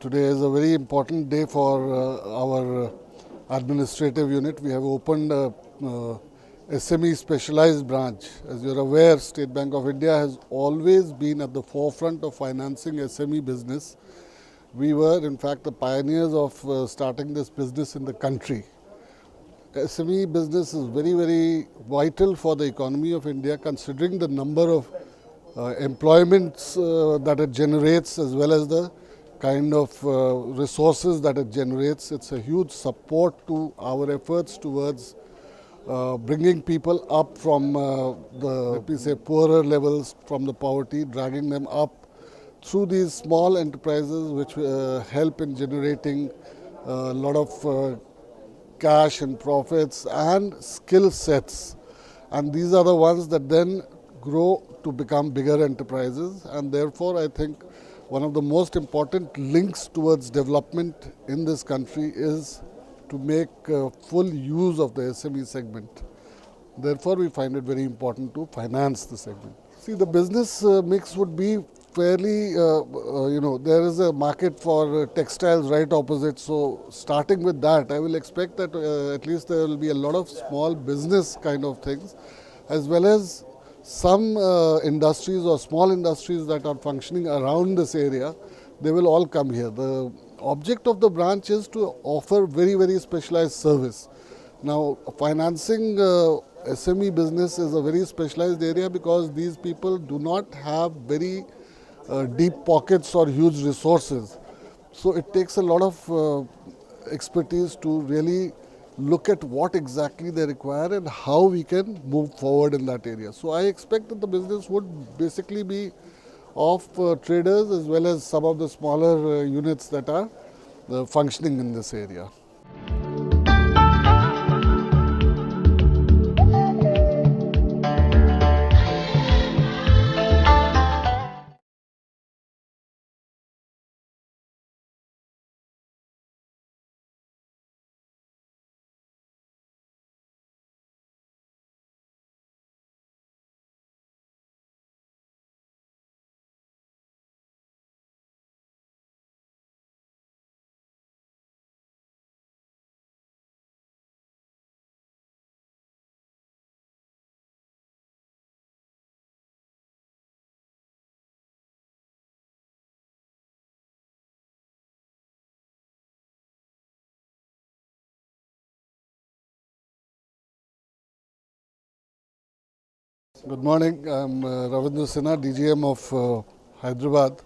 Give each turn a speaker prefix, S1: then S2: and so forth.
S1: Today is a very important day for our administrative unit. We have opened a SME specialized branch. As you're aware, State Bank of India has always been at the forefront of financing SME business. We were, in fact, the pioneers of starting this business in the country. SME business is very, very vital for the economy of India, considering the number of employments that it generates, as well as the kind of resources that it generates. It's a huge support to our efforts towards bringing people up from let me say, poorer levels, from the poverty, dragging them up through these small enterprises which help in generating a lot of cash and profits and skill sets. And these are the ones that then grow to become bigger enterprises, and therefore I think one of the most important links towards development in this country is to make full use of the SME segment. Therefore, we find it very important to finance the segment. See, the business mix would be fairly, there is a market for textiles right opposite. So, starting with that, I will expect that at least there will be a lot of small business kind of things, as well as some industries or small industries that are functioning around this area. They will all come here. The object of the branch is to offer very, very specialized service. Now, financing SME business is a very specialized area because these people do not have very deep pockets or huge resources. So it takes a lot of expertise to really look at what exactly they require and how we can move forward in that area. So I expect that the business would basically be of traders as well as some of the smaller units that are functioning in this area. Good morning. I'm Ravindra Sinha, DGM of Hyderabad.